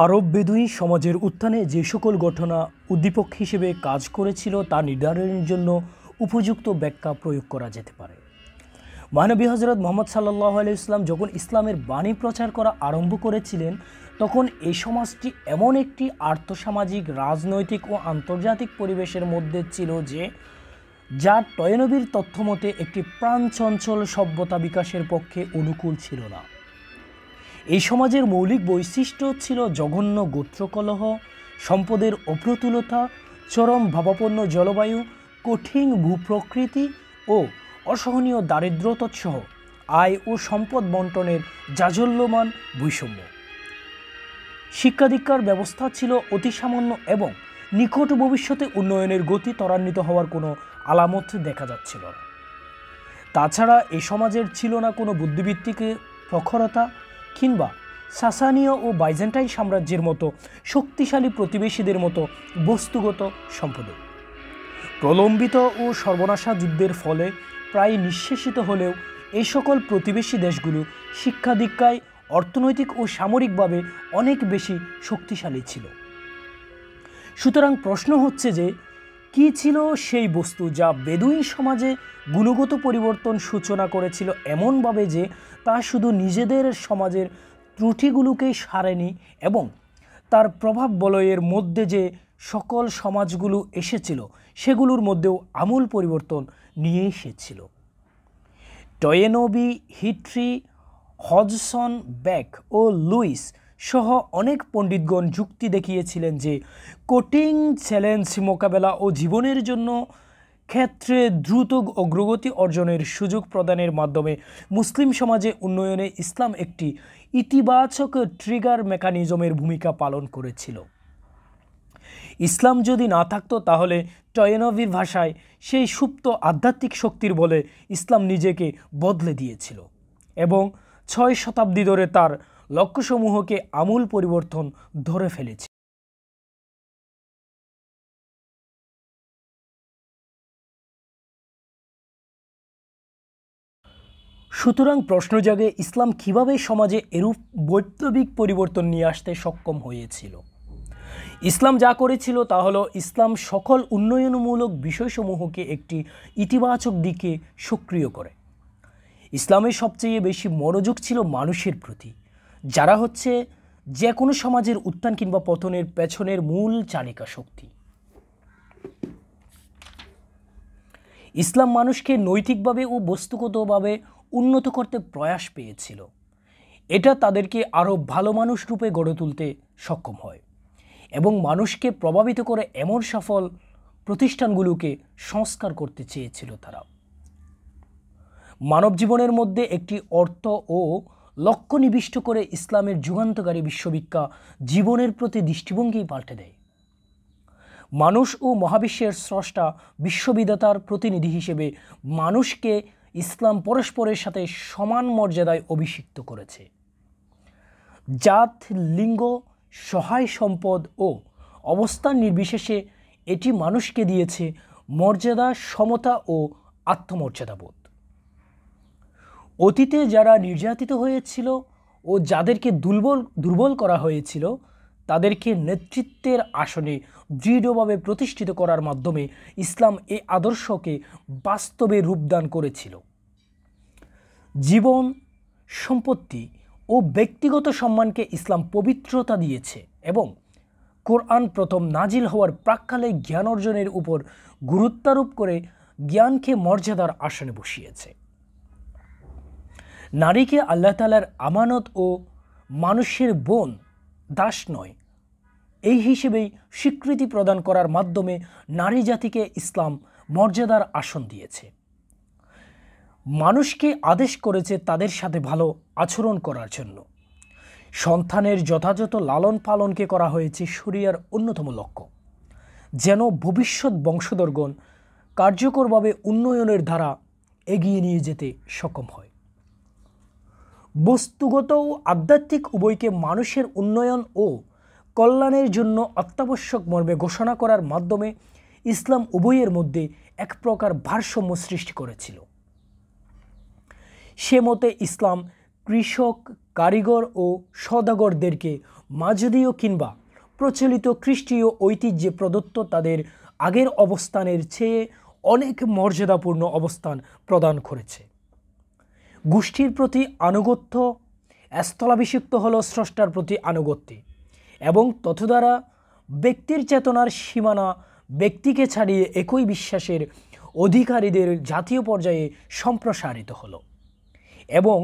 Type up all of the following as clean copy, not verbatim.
আরব বেদুইন সমাজের উত্থানে যে সকল ঘটনা উদ্দীপক হিসেবে কাজ করেছিল তা নির্ধারণের জন্য উপযুক্ত ব্যাখ্যা প্রয়োগ করা যেতে পারে। মহানবী হজরত মুহাম্মদ সাল্লাল্লাহু আলাইহি ওয়াসাল্লাম যখন ইসলামের বাণী প্রচার করা আরম্ভ করেছিলেন, তখন এই সমাজটি এমন একটি আর্থসামাজিক, রাজনৈতিক ও আন্তর্জাতিক পরিবেশের মধ্যে ছিল যা টয়নবীর তথ্যমতে একটি প্রাণচঞ্চল সভ্যতা বিকাশের পক্ষে অনুকূল ছিল না। এই সমাজের মৌলিক বৈশিষ্ট্য ছিল জঘন্য গোত্রকলহ, সম্পদের অপ্রতুলতা, চরম ভাবাপন্ন জলবায়ু, কঠিন ভূপ্রকৃতি ও অসহনীয় দারিদ্র্যতৎসহ আয় ও সম্পদ বন্টনের জাজল্যমান বৈষম্য। শিক্ষাদীক্ষার ব্যবস্থা ছিল অতি সামান্য এবং নিকট ভবিষ্যতে উন্নয়নের গতি ত্বরান্বিত হওয়ার কোনো আলামত দেখা যাচ্ছিল না। তাছাড়া এই সমাজের ছিল না কোনো বুদ্ধিভিত্তিক প্রখরতা কিংবা সাসানীয় ও বাইজেন্টাইন সাম্রাজ্যের মতো শক্তিশালী প্রতিবেশীদের মতো বস্তুগত সম্পদ। প্রলম্বিত ও সর্বনাশা যুদ্ধের ফলে প্রায় নিঃশেষিত হলেও এই সকল প্রতিবেশী দেশগুলো শিক্ষা দীক্ষায়, অর্থনৈতিক ও সামরিকভাবে অনেক বেশি শক্তিশালী ছিল। সুতরাং প্রশ্ন হচ্ছে যে, কী ছিল সেই বস্তু যা বেদুইন সমাজে গুণগত পরিবর্তন সূচনা করেছিল এমনভাবে যে তা শুধু নিজেদের সমাজের ত্রুটিগুলোকেই সারেনি এবং তার প্রভাব বলয়ের মধ্যে যে সকল সমাজগুলো এসেছিল সেগুলোর মধ্যেও আমূল পরিবর্তন নিয়ে এসেছিল। টয়েনবি, হিট্রি, হজসন, বেক ও লুইস সহ অনেক পণ্ডিতগণ যুক্তি দেখিয়েছিলেন যে কঠিন চ্যালেঞ্জ মোকাবেলা ও জীবনের জন্য ক্ষেত্রে দ্রুত অগ্রগতি অর্জনের সুযোগ প্রদানের মাধ্যমে মুসলিম সমাজে উন্নয়নে ইসলাম একটি ইতিবাচক ট্রিগার মেকানিজমের ভূমিকা পালন করেছিল। ইসলাম যদি না থাকতো তাহলে টয়েনবির ভাষায় সেই সুপ্ত আধ্যাত্মিক শক্তির বলে ইসলাম নিজেকে বদলে দিয়েছিল এবং 6 শতাব্দী ধরে তার লক্ষ্যসমূহকে আমূল পরিবর্তন ধরে ফেলেছে। সুতরাং প্রশ্ন জাগে, ইসলাম কিভাবে সমাজে এরূপ বৈপ্লবিক পরিবর্তন নিয়ে আসতে সক্ষম হয়েছিল? ইসলাম যা করেছিল তা হলো ইসলাম সকল উন্নয়নমূলক বিষয়সমূহকে একটি ইতিবাচক দিকে সক্রিয় করে। ইসলামের সবচেয়ে বেশি মনোযোগ ছিল মানুষের প্রতি, যারা হচ্ছে যে কোনো সমাজের উত্থান কিংবা পতনের পেছনের মূল চালিকা শক্তি। ইসলাম মানুষকে নৈতিকভাবে ও বস্তুগতভাবে উন্নত করতে প্রয়াস পেয়েছিল। এটা তাদেরকে আরও ভালো মানুষ রূপে গড়ে তুলতে সক্ষম হয় এবং মানুষকে প্রভাবিত করে এমন সফল প্রতিষ্ঠানগুলোকে সংস্কার করতে চেয়েছিল তারা। মানব জীবনের মধ্যে একটি অর্থ ও লক্ষ্য নিবিষ্ট করে ইসলামের যুগান্তকারী বিশ্ববিখ্যাত জীবনের প্রতি দৃষ্টিভঙ্গি পাল্টে দেয়। মানুষ ও মহাবিশ্বের স্রষ্টা বিশ্ববিধাতার প্রতিনিধি হিসেবে মানুষকে ইসলাম পরস্পরের সাথে সমান মর্যাদায় অভিষিক্ত করেছে। জাত, লিঙ্গ, সহায় সম্পদ ও অবস্থান নির্বিশেষে এটি মানুষকে দিয়েছে মর্যাদা, সমতা ও আত্মমর্যাদাবোধ। অতীতে যারা নির্যাতিত হয়েছিল ও যাদেরকে দুর্বল করা হয়েছিল তাদেরকে নেতৃত্বের আসনে দৃঢ়ভাবে প্রতিষ্ঠিত করার মাধ্যমে ইসলাম এই আদর্শকে বাস্তবে রূপদান করেছিল। জীবন, সম্পত্তি ও ব্যক্তিগত সম্মানকে ইসলাম পবিত্রতা দিয়েছে এবং কোরআন প্রথম নাজিল হওয়ার প্রাক্কালে জ্ঞান অর্জনের উপর গুরুত্বারোপ করে জ্ঞানকে মর্যাদার আসনে বসিয়েছে। নারীকে আল্লাহ তাআলার আমানত ও মানুষের বোন, দাস নয়, এই হিসেবেই স্বীকৃতি প্রদান করার মাধ্যমে নারী জাতিকে ইসলাম মর্যাদার আসন দিয়েছে। মানুষকে আদেশ করেছে তাদের সাথে ভালো আচরণ করার জন্য। সন্তানের যথাযথ লালন পালনকে করা হয়েছে শরিয়ার অন্যতম লক্ষ্য, যেন ভবিষ্যৎ বংশধরগণ কার্যকরভাবে উন্নয়নের ধারা এগিয়ে নিয়ে যেতে সক্ষম হয়। বস্তুগত ও আধ্যাত্মিক উভয়কে মানুষের উন্নয়ন ও কল্যাণের জন্য অত্যাবশ্যক মর্মে ঘোষণা করার মাধ্যমে ইসলাম উভয়ের মধ্যে এক প্রকার ভারসাম্য সৃষ্টি করেছিল। সে মতে ইসলাম কৃষক, কারিগর ও সওদাগরদেরকে মাজদীয় কিংবা প্রচলিত খ্রিস্টীয় ঐতিহ্যে প্রদত্ত তাদের আগের অবস্থানের চেয়ে অনেক মর্যাদাপূর্ণ অবস্থান প্রদান করেছে। গোষ্ঠীর প্রতি আনুগত্য স্থলাভিষিক্ত হল স্রষ্টার প্রতি আনুগত্যে এবং ততদ্বারা ব্যক্তির চেতনার সীমানা ব্যক্তিকে ছাড়িয়ে একই বিশ্বাসের অধিকারীদের জাতীয় পর্যায়ে সম্প্রসারিত হলো এবং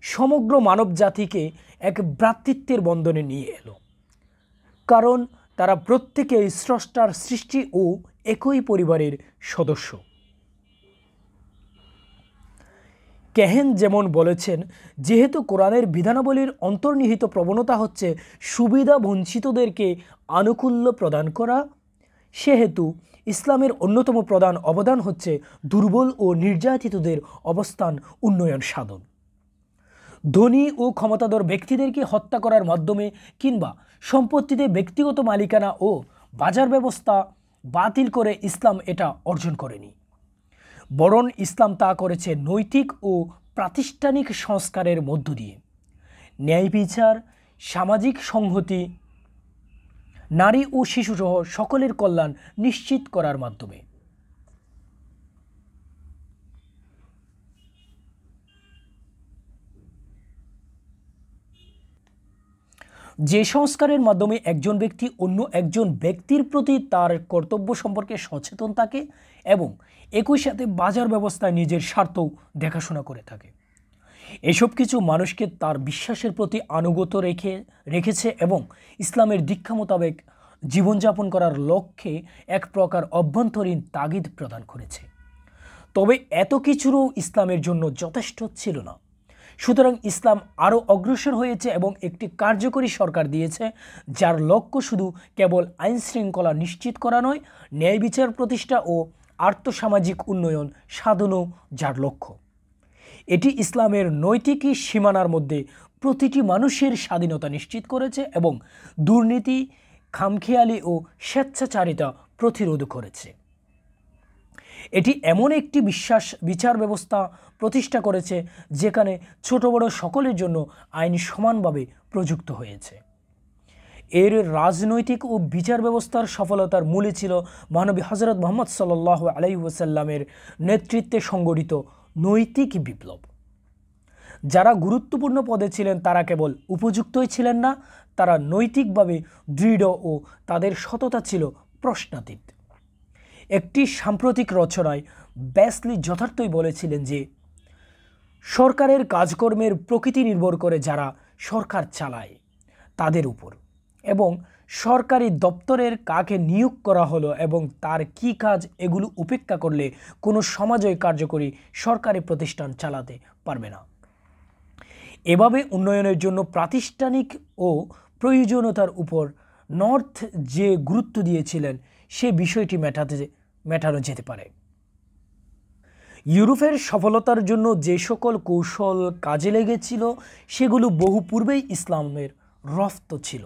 সমগ্র মানব জাতিকে এক ভ্রাতৃত্বের বন্ধনে নিয়ে এলো, কারণ তারা প্রত্যেকেই স্রষ্টার সৃষ্টি ও একই পরিবারের সদস্য। কেহেন যেমন বলেছেন, যেহেতু কোরআনের বিধানাবলীর অন্তর্নিহিত প্রবণতা হচ্ছে সুবিধা বঞ্চিতদেরকে আনুকূল্য প্রদান করা, সেহেতু ইসলামের অন্যতম প্রধান অবদান হচ্ছে দুর্বল ও নির্যাতিতদের অবস্থান উন্নয়ন সাধন। ধনী ও ক্ষমতাধর ব্যক্তিদেরকে হত্যা করার মাধ্যমে কিংবা সম্পত্তিতে ব্যক্তিগত মালিকানা ও বাজার ব্যবস্থা বাতিল করে ইসলাম এটা অর্জন করেনি, বরং ইসলাম তা করেছে নৈতিক ও প্রাতিষ্ঠানিক সংস্কারের মধ্য দিয়ে, ন্যায় বিচার, সামাজিক সংহতি, নারী ও শিশুসহ সকলের কল্যাণ নিশ্চিত করার মাধ্যমে। যে সংস্কারের মাধ্যমে একজন ব্যক্তি অন্য একজন ব্যক্তির প্রতি তার কর্তব্য সম্পর্কে সচেতন থাকে এবং একই সাথে বাজার ব্যবস্থায় নিজের স্বার্থও দেখাশোনা করে থাকে, এসব কিছু মানুষকে তার বিশ্বাসের প্রতি আনুগত্য রেখেছে এবং ইসলামের দীক্ষা মোতাবেক জীবনযাপন করার লক্ষ্যে এক প্রকার অভ্যন্তরীণ তাগিদ প্রদান করেছে। তবে এত কিছুরও ইসলামের জন্য যথেষ্ট ছিল না। সুতরাং ইসলাম আরও অগ্রসর হয়েছে এবং একটি কার্যকরী সরকার দিয়েছে, যার লক্ষ্য শুধু কেবল আইন শৃঙ্খলা নিশ্চিত করা নয়, ন্যায় বিচার প্রতিষ্ঠা ও আর্থসামাজিক উন্নয়ন সাধনও যার লক্ষ্য। এটি ইসলামের নৈতিক সীমানার মধ্যে প্রতিটি মানুষের স্বাধীনতা নিশ্চিত করেছে এবং দুর্নীতি, খামখেয়ালি ও স্বেচ্ছাচারিতা প্রতিরোধ করেছে। এটি এমন একটি বিচার ব্যবস্থা প্রতিষ্ঠা করেছে যেখানে ছোট বড় সকলের জন্য আইন সমানভাবে প্রযুক্ত হয়েছে। এর রাজনৈতিক ও বিচার ব্যবস্থার সফলতার মূলে ছিল মহানবী হযরত মুহাম্মদ সাল্লাল্লাহু আলাইহি ওয়াসাল্লামের নেতৃত্বে সংগঠিত নৈতিক বিপ্লব। যারা গুরুত্বপূর্ণ পদে ছিলেন তারা কেবল উপযুক্তই ছিলেন না, তারা নৈতিকভাবে দৃঢ় ও তাদের সততা ছিল প্রশ্নাতীত। একটি সাম্প্রতিক রচনায় ব্যাসলি যথার্থই বলেছিলেন যে সরকারের কাজকর্মের প্রকৃতি নির্ভর করে যারা সরকার চালায় তাদের উপর, এবং সরকারি দপ্তরের কাকে নিয়োগ করা হলো এবং তার কি কাজ এগুলো উপেক্ষা করলে কোনো সমাজই কার্যকরী সরকারি প্রতিষ্ঠান চালাতে পারবে না। এভাবে উন্নয়নের জন্য প্রাতিষ্ঠানিক ও প্রয়োজনীয়তার উপর নর্থ যে গুরুত্ব দিয়েছিলেন সে বিষয়টি মেটানো যেতে পারে। ইউরোপের সফলতার জন্য যে সকল কৌশল কাজে লেগেছিল সেগুলো বহু পূর্বেই ইসলামের রপ্ত ছিল।